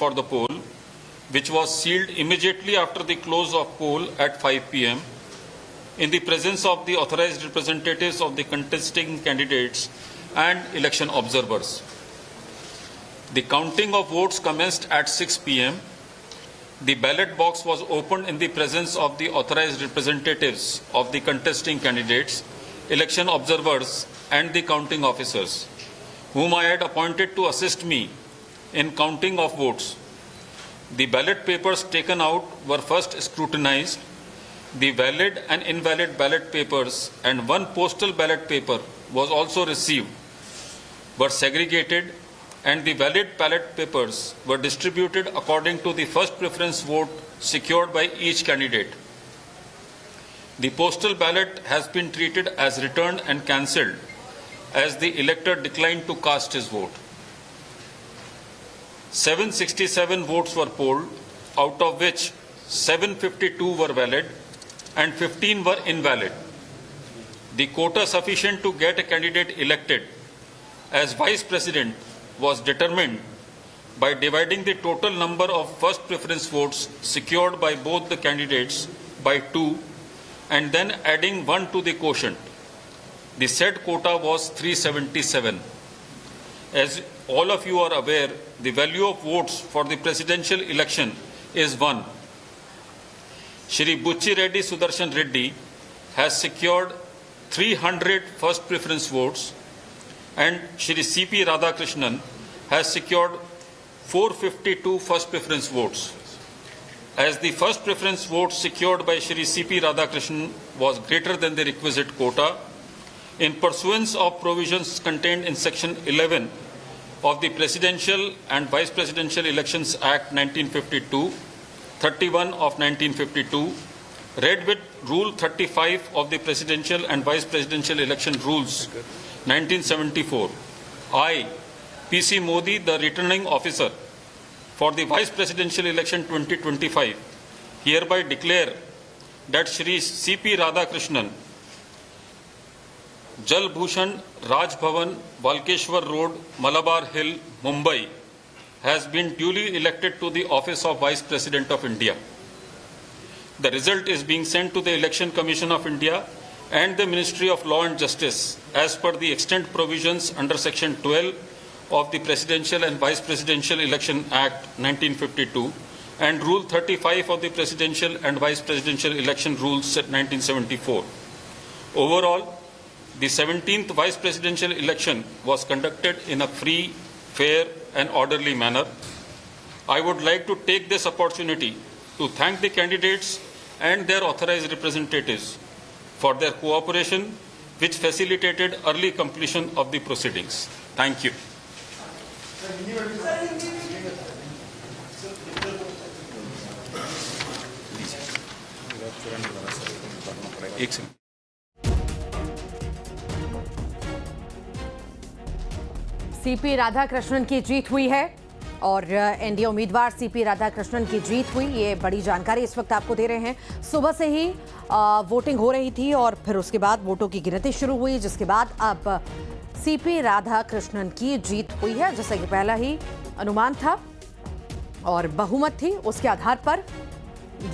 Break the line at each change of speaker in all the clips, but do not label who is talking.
for the poll, which was sealed immediately after the close of poll at 5 p.m. in the presence of the authorized representatives of the contesting candidates and election observers. The counting of votes commenced at 6 p.m. The ballot box was opened in the presence of the authorized representatives of the contesting candidates, election observers, and the counting officers, whom I had appointed to assist me in counting of votes. The ballot papers taken out were first scrutinized. The valid and invalid ballot papers and one postal ballot paper was also received, were segregated, and the valid ballot papers were distributed according to the first preference vote secured by each candidate. The postal ballot has been treated as returned and cancelled, as the elector declined to cast his vote. 767 votes were polled, out of which 752 were valid and 15 were invalid. The quota sufficient to get a candidate elected as vice president was determined by dividing the total number of first preference votes secured by both the candidates by 2 and then adding 1 to the quotient. The said quota was 377. As all of you are aware, the value of votes for the presidential election is 1. Shri Buchi Reddy Sudarshan Reddy has secured 300 first preference votes and Shri C.P. Radhakrishnan has secured 452 first preference votes. As the first preference vote secured by Shri C.P. Radhakrishnan was greater than the requisite quota, in pursuance of provisions contained in Section 11 of the Presidential and Vice Presidential Elections Act 1952, 31 of 1952, read with Rule 35 of the Presidential and Vice Presidential Election Rules 1974, I, P.C. Modi, the returning officer for the Vice Presidential Election 2025, hereby declare that Shri C.P. Radhakrishnan, Jal Bhushan Raj Bhavan, Walkeshwar Road, Malabar Hill, Mumbai, has been duly elected to the office of Vice President of India. The result is being sent to the Election Commission of India and the Ministry of Law and Justice as per the extant provisions under Section 12 of the Presidential and Vice Presidential Election Act 1952 and Rule 35 of the Presidential and Vice Presidential Election Rules 1974. Overall, the 17th Vice Presidential election was conducted in a free, fair and orderly manner. I would like to take this opportunity to thank the candidates and their authorized representatives for their cooperation, which facilitated early completion of the proceedings. Thank you.
CP Radhakrishnan की जीत हुई है और NDA उम्मीदवार CP Radhakrishnan की जीत हुई, ये बड़ी जानकारी इस वक्त आपको दे रहे हैं। सुबह से ही वोटिंग हो रही थी और फिर उसके बाद वोटों की गिनती शुरू हुई, जिसके बाद अब सीपी राधाकृष्णन की जीत हुई है, जैसा कि पहला ही अनुमान था और बहुमत थी, उसके आधार पर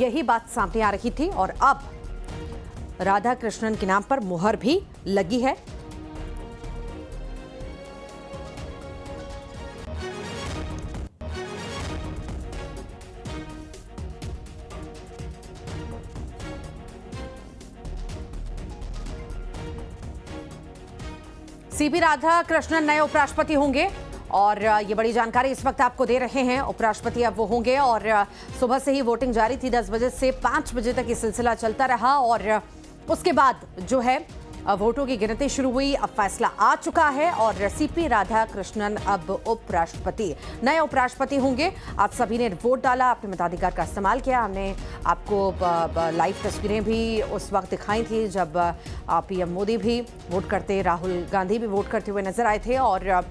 यही बात सामने आ रही थी और अब राधाकृष्णन के नाम पर मुहर भी लगी है। सीपी राधाकृष्णन नए उपराष्ट्रपति होंगे और ये बड़ी जानकारी इस वक्त आपको दे रहे हैं। उपराष्ट्रपति अब वो होंगे और सुबह से ही वोटिंग जारी थी, 10 बजे से 5 बजे तक ये सिलसिला चलता रहा और उसके बाद जो है वोटों की गिनती शुरू हुई। अब फैसला आ चुका है और सीपी राधाकृष्णन अब उपराष्ट्रपति, नए उपराष्ट्रपति होंगे। आप सभी ने वोट डाला, अपने मताधिकार का इस्तेमाल किया। हमने आपको लाइव तस्वीरें भी उस वक्त दिखाई थी जब पीएम मोदी भी वोट करते, राहुल गांधी भी वोट करते हुए नजर आए थे। और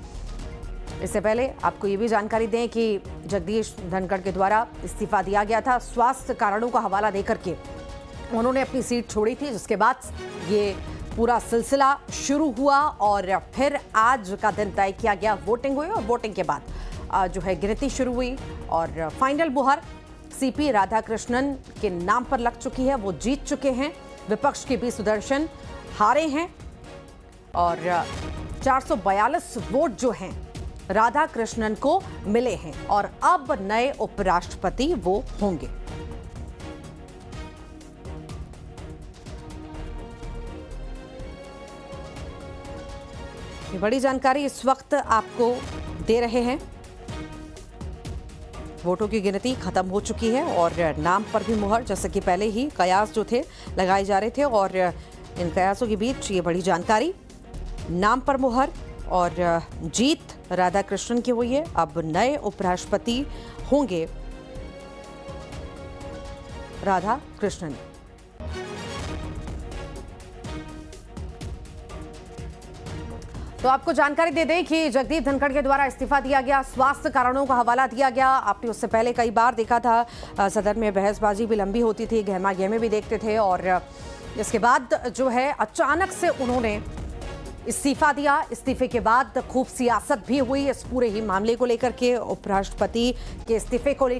इससे पहले आपको ये भी जानकारी दें कि जगदीश धनखड़ के द्वारा इस्तीफा दिया गया था, स्वास्थ्य कारणों का हवाला देकर के उन्होंने अपनी सीट छोड़ी थी, जिसके बाद ये पूरा सिलसिला शुरू हुआ और फिर आज का दिन तय किया गया, वोटिंग हुई और वोटिंग के बाद जो है गिनती शुरू हुई और फाइनल मुहर सीपी राधाकृष्णन के नाम पर लग चुकी है। वो जीत चुके हैं। विपक्ष के बी सुदर्शन हारे हैं और 442 वोट जो हैं राधाकृष्णन को मिले हैं और अब नए उपराष्ट्रपति वो होंगे। ये बड़ी जानकारी इस वक्त आपको दे रहे हैं। वोटों की गिनती खत्म हो चुकी है और नाम पर भी मुहर, जैसे कि पहले ही कयास जो थे लगाए जा रहे थे और इन कयासों के बीच ये बड़ी जानकारी, नाम पर मुहर और जीत राधाकृष्णन की हुई है। अब नए उपराष्ट्रपति होंगे राधाकृष्णन। तो आपको जानकारी दे दें कि जगदीप धनखड़ के द्वारा इस्तीफा दिया गया, स्वास्थ्य कारणों का हवाला दिया गया। आपने उससे पहले कई बार देखा था सदन में बहसबाजी भी लंबी होती थी, गहमा गहमे भी देखते थे और इसके बाद जो है अचानक से उन्होंने इस्तीफा दिया। इस्तीफे के बाद खूब सियासत भी हुई इस पूरे ही मामले को लेकर के, उपराष्ट्रपति के इस्तीफे को लेकर।